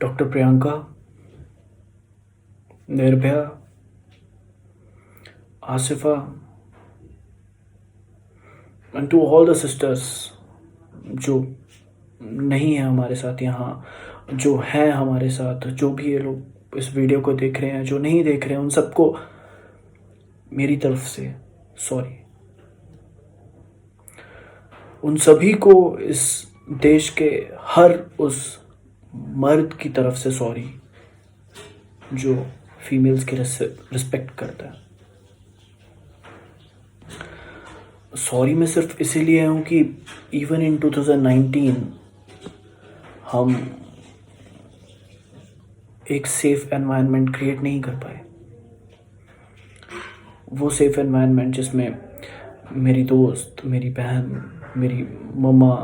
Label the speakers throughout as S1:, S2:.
S1: Doctor Priyanka, Nirbhaya, Asifa, and to all the sisters जो नहीं है हमारे साथ यहाँ, जो हैं हमारे साथ, जो भी ये लोग इस वीडियो को देख रहे हैं, जो नहीं देख रहे हैं, उन सबको मेरी तरफ से सॉरी। उन सभी को इस देश के हर उस मर्द की तरफ से सॉरी जो फीमेल्स की रिस्पेक्ट करता है। सॉरी मैं सिर्फ इसीलिए हूँ कि इवन इन 2019 हम एक सेफ एनवायरनमेंट क्रिएट नहीं कर पाए। वो सेफ एनवायरनमेंट जिसमें मेरी दोस्त, मेरी बहन, मेरी मम्मा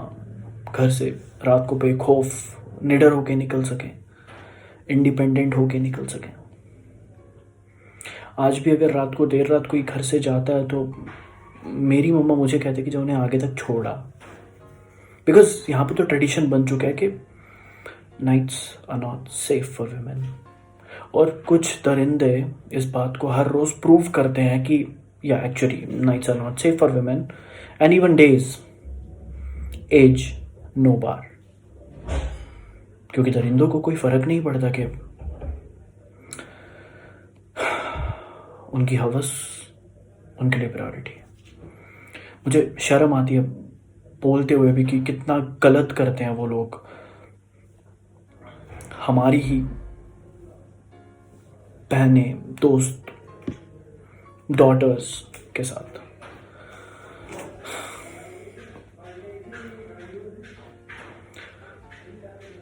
S1: घर से रात को बेखौफ निडर होके निकल सकें, इंडिपेंडेंट होके निकल सकें। आज भी अगर रात को देर रात कोई घर से जाता है तो मेरी मम्मा मुझे कहते कि जो उन्हें आगे तक छोड़ा, बिकॉज यहाँ पे तो ट्रेडिशन बन चुका है कि nights are not safe for women. और कुछ दरिंदे इस बात को हर रोज प्रूव करते हैं कि या actually nights are not safe for women and even days, age no bar. क्योंकि दरिंदों को कोई फर्क नहीं पड़ता कि उनकी हवस उनके लिए प्रायोरिटी है। मुझे शर्म आती है बोलते हुए भी कि कितना गलत करते हैं वो लोग हमारी ही बहनें, दोस्त, डॉटर्स के साथ।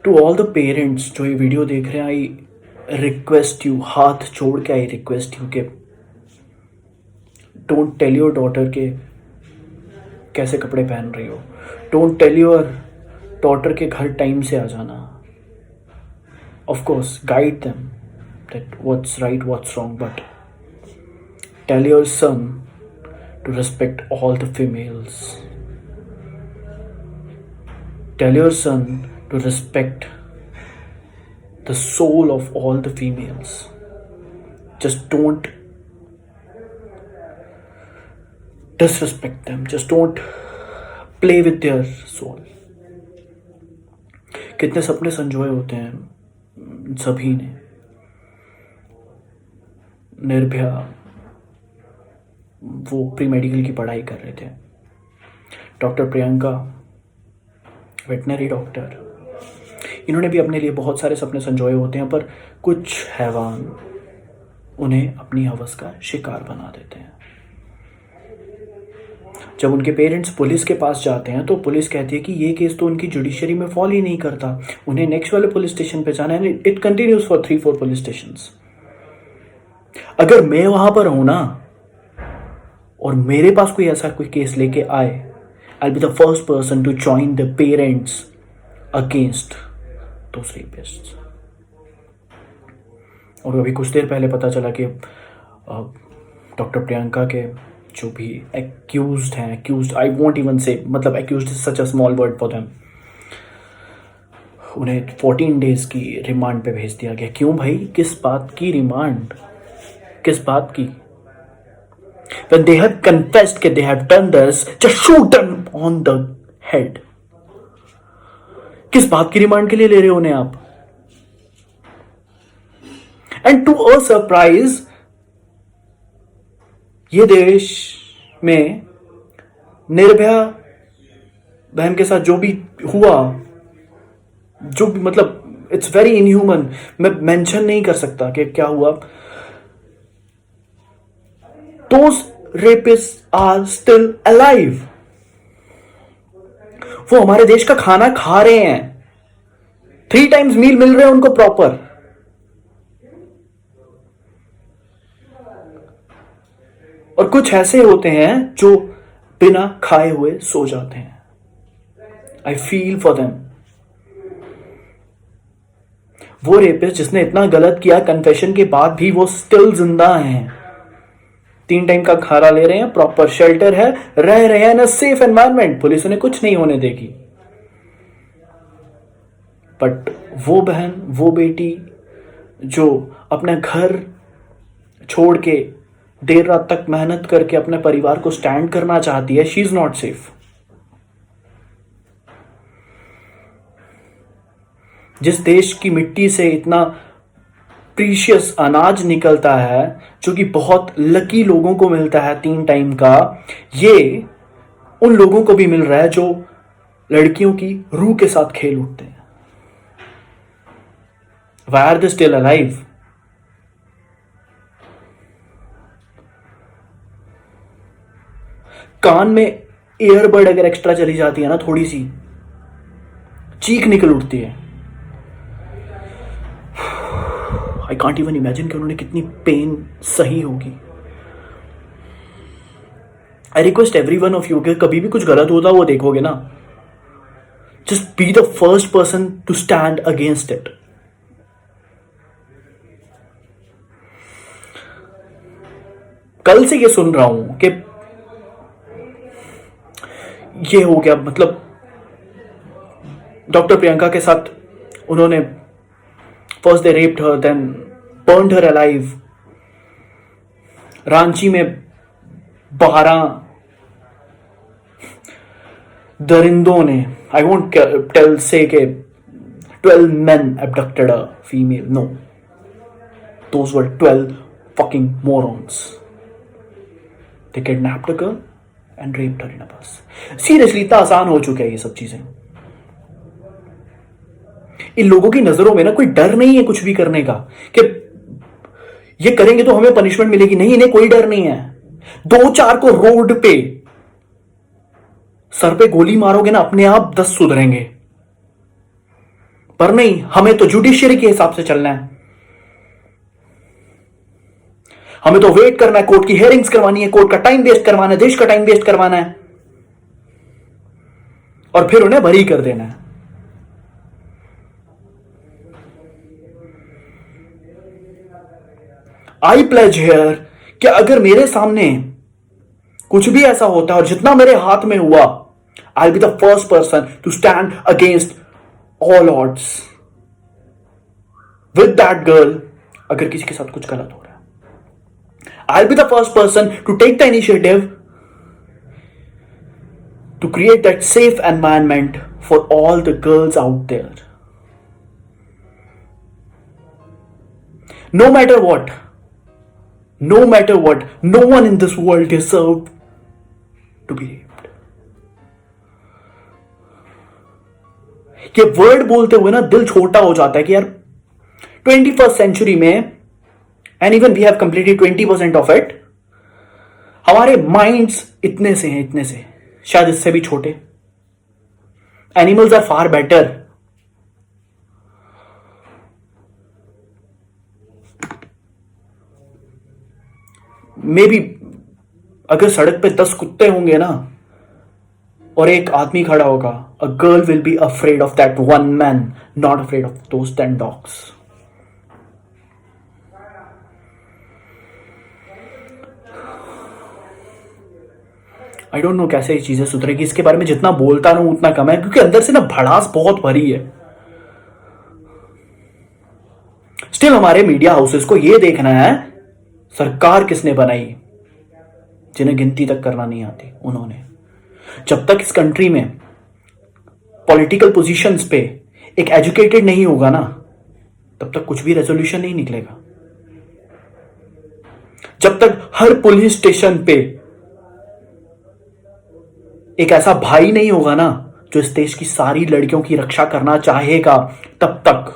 S1: टू ऑल द पेरेंट्स जो ये वीडियो देख रहे हैं, आई रिक्वेस्ट यू, हाथ छोड़ के आई रिक्वेस्ट यू के डोंट टेल योर डॉटर के कैसे कपड़े पहन रही हो। डोंट टेल योर डॉटर के घर टाइम से आ जाना। Of course guide them that what's right, what's wrong, but tell your son to respect all the females. Tell your son to respect the soul of all the females. Just don't disrespect them. Just don't play with their soul. कितने सपने संजोए होते हैं सभी ने। निर्भया वो pre medical की पढ़ाई कर रहे थे, डॉक्टर प्रियंका वेटनरी डॉक्टर, इन्होंने भी अपने लिए बहुत सारे सपने संजोए होते हैं, पर कुछ हैवान उन्हें अपनी हवस का शिकार बना देते हैं। जब उनके पेरेंट्स पुलिस के पास जाते हैं तो पुलिस कहती है कि ये केस तो उनकी जुडिशरी में फॉल ही नहीं करता, उन्हें नेक्स्ट वाले पुलिस स्टेशन पे जाना है। It continues for 3-4 police stations. अगर मैं वहां पर हूं ना और मेरे पास कोई ऐसा कोई केस लेके आए, I'll be the first person to join the parents against those rapists. और अभी कुछ देर पहले पता चला कि डॉक्टर प्रियंका के जो भी एक्यूज्ड हैं, एक्यूज्ड आई वोंट इवन से, मतलब accused is such a small word for them, उन्हें 14 डेज की रिमांड पे भेज दिया गया। क्यों भाई, किस बात की रिमांड, किस बात की? When they have confessed that they have done this, just shoot them on the head. किस बात की रिमांड के लिए ले रहे हो उन्हें आप? And to a surprise, ये देश में निर्भया बहन के साथ जो भी हुआ, जो भी, मतलब इट्स वेरी इनह्यूमन, मैं मेंशन नहीं कर सकता कि क्या हुआ। Those rapists are still alive. वो हमारे देश का खाना खा रहे हैं, 3 times मील मिल रहे हैं उनको प्रॉपर। और कुछ ऐसे होते हैं जो बिना खाए हुए सो जाते हैं। I feel for them. वो रेपिस्ट जिसने इतना गलत किया, कन्फेशन के बाद भी वो स्टिल जिंदा हैं, 3 टाइम का खाना ले रहे हैं, प्रॉपर शेल्टर है, रह रहे हैं इन अ सेफ एनवायरनमेंट। पुलिस उन्हें कुछ नहीं होने देगी। बट वो बहन, वो बेटी जो अपने घर छोड़ के देर रात तक मेहनत करके अपने परिवार को स्टैंड करना चाहती है, शी इज नॉट सेफ। जिस देश की मिट्टी से इतना प्रीशियस अनाज निकलता है, जो कि बहुत लकी लोगों को मिलता है 3 टाइम का, ये उन लोगों को भी मिल रहा है जो लड़कियों की रूह के साथ खेल उठते हैं। Why are they still alive? कान में ईयरबड अगर एक्स्ट्रा चली जाती है ना, थोड़ी सी चीख निकल उठती है। आई कांट इवन इमेजिन कि उन्होंने कितनी पेन सही होगी। I request every one of you कि कभी भी कुछ गलत होता वो देखोगे ना, just be the first person to stand against it. कल से ये सुन रहा हूं कि ये हो गया, मतलब डॉक्टर प्रियंका के साथ उन्होंने first they raped her, then burned her alive. Ranchi में 12 दरिंदों ने, आई वोंट टेल से के 12 men abducted a female. No, those were 12 fucking morons. They kidnapped a girl and raped her in a bus. Seriously, इतना आसान हो चुका है ये सब चीजें। इन लोगों की नजरों में ना कोई डर नहीं है कुछ भी करने का, कि ये करेंगे तो हमें पनिशमेंट मिलेगी। नहीं, इन्हें कोई डर नहीं है। 2-4 को रोड पे सर पे गोली मारोगे ना, अपने आप 10 सुधरेंगे। पर नहीं, हमें तो जुडिशियरी के हिसाब से चलना है। हमें तो वेट करना है, कोर्ट की हियरिंग्स करवानी है, कोर्ट का टाइम वेस्ट करवाना है, देश का टाइम वेस्ट करवाना है, और फिर उन्हें बरी कर देना है। आई प्लेज हियर कि अगर मेरे सामने कुछ भी ऐसा होता है और जितना मेरे हाथ में हुआ, I will be the first person to stand against all odds with that girl. अगर किसी के साथ कुछ गलत हो रहा है, I will be the first person to take the initiative to create that safe environment for all the girls out there. No matter what, no one in this world deserved to be raped. ये word बोलते हुए ना दिल छोटा हो जाता है कि यार 21st सेंचुरी में, and even we have completed 20% of it, हमारे माइंड्स इतने से हैं, इतने से, शायद इससे भी छोटे। Animals are far better. Maybe अगर सड़क पे 10 कुत्ते होंगे ना और एक आदमी खड़ा होगा, a girl will be afraid of that one man, not afraid of those 10 dogs. I don't know कैसे ये चीजें सुधरेगी। इसके बारे में जितना बोलता रहूं उतना कम है, क्योंकि अंदर से ना भड़ास बहुत भरी है। स्टिल हमारे मीडिया हाउसेस को ये देखना है सरकार किसने बनाई, जिन्हें गिनती तक करना नहीं आती उन्होंने। जब तक इस कंट्री में पॉलिटिकल पोजीशंस पे एक एजुकेटेड नहीं होगा ना, तब तक कुछ भी रेजोल्यूशन नहीं निकलेगा। जब तक हर पुलिस स्टेशन पे एक ऐसा भाई नहीं होगा ना जो इस देश की सारी लड़कियों की रक्षा करना चाहेगा, तब तक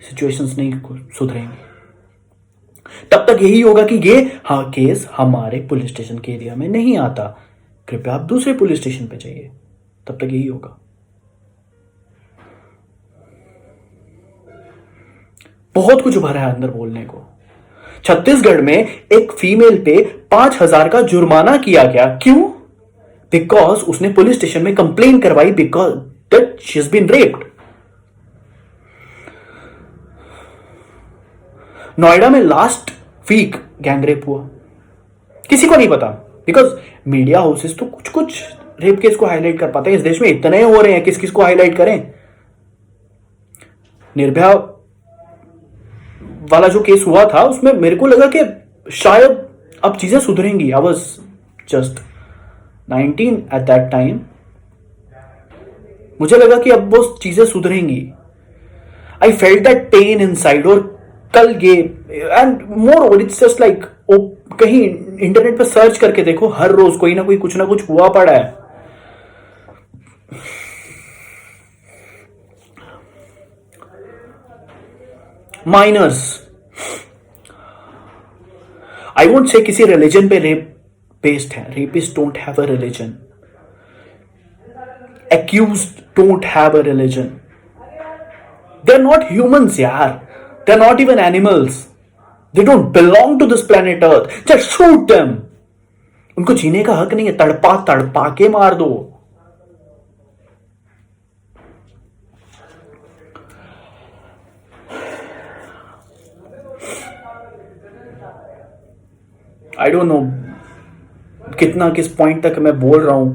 S1: सिचुएशंस नहीं सुधरेंगी। तब तक यही होगा कि ये केस हमारे पुलिस स्टेशन के एरिया में नहीं आता, कृपया आप दूसरे पुलिस स्टेशन पे जाइए। तब तक यही होगा। बहुत कुछ भरा है अंदर बोलने को। छत्तीसगढ़ में एक फीमेल पे 5,000 का जुर्माना किया गया। क्यों? बिकॉज उसने पुलिस स्टेशन में कंप्लेन करवाई because that she has been raped. Noida में लास्ट वीक गैंगरेप हुआ, किसी को नहीं पता, बिकॉज मीडिया हाउसेस तो कुछ कुछ रेप केस को हाईलाइट कर पाते हैं। इस देश में इतने हो रहे हैं, किस किस को हाईलाइट करें। निर्भया वाला जो केस हुआ था उसमें मेरे को लगा कि शायद अब चीजें सुधरेंगी. I was just 19 at that time. मुझे लगा कि अब वो चीजें सुधरेंगी. I felt that pain inside. और कल ये and moreover it's just like कहीं इंटरनेट पे सर्च करके देखो, हर रोज कोई ना कोई कुछ ना कुछ हुआ पड़ा है. माइनर्स, आई वोंट से किसी रिलीजन पे रेप बेस्ड है. Rapist don't have a religion. accused don't have a religion. They're not humans, yaar. They're not even animals. They don't belong to this planet Earth. Just shoot them. उनको जीने का हक नहीं है. तड़पा तड़पा के मार दो. I don't know कितना किस पॉइंट तक मैं बोल रहा हूं.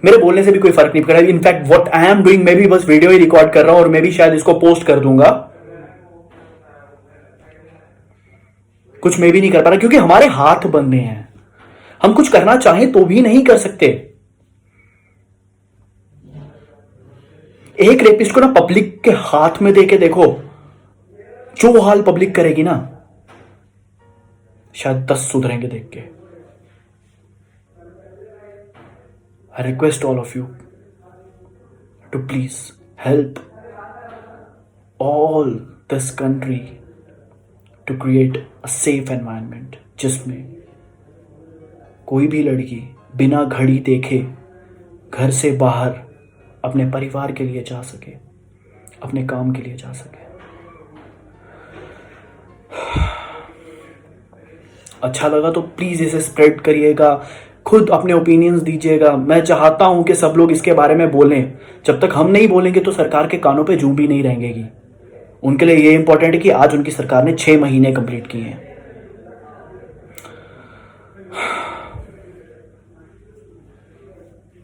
S1: मेरे बोलने से भी कोई फर्क नहीं पड़ रहा. In fact what I am doing, मैं भी बस वीडियो ही रिकॉर्ड कर रहा हूं और मैं भी शायद इसको पोस्ट कर दूंगा. कुछ मैं भी नहीं कर पा रहा क्योंकि हमारे हाथ बंधे हैं. हम कुछ करना चाहें तो भी नहीं कर सकते. एक रेपिस्ट को ना पब्लिक के हाथ में देके देखो, जो हाल पब्लिक करेगी ना, शायद 10 सुधरेंगे देख के. I request all of you to please help all this country to create a safe environment जिसमें कोई भी लड़की बिना घड़ी देखे घर से बाहर अपने परिवार के लिए जा सके, अपने काम के लिए जा सके. अच्छा लगा तो प्लीज इसे स्प्रेड करिएगा. खुद अपने ओपिनियंस दीजिएगा. मैं चाहता हूं कि सब लोग इसके बारे में बोलें. जब तक हम नहीं बोलेंगे तो सरकार के कानों पे जूं भी नहीं रहेंगी. उनके लिए ये इंपॉर्टेंट है कि आज उनकी सरकार ने 6 महीने कंप्लीट किए हैं.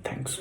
S1: थैंक्स.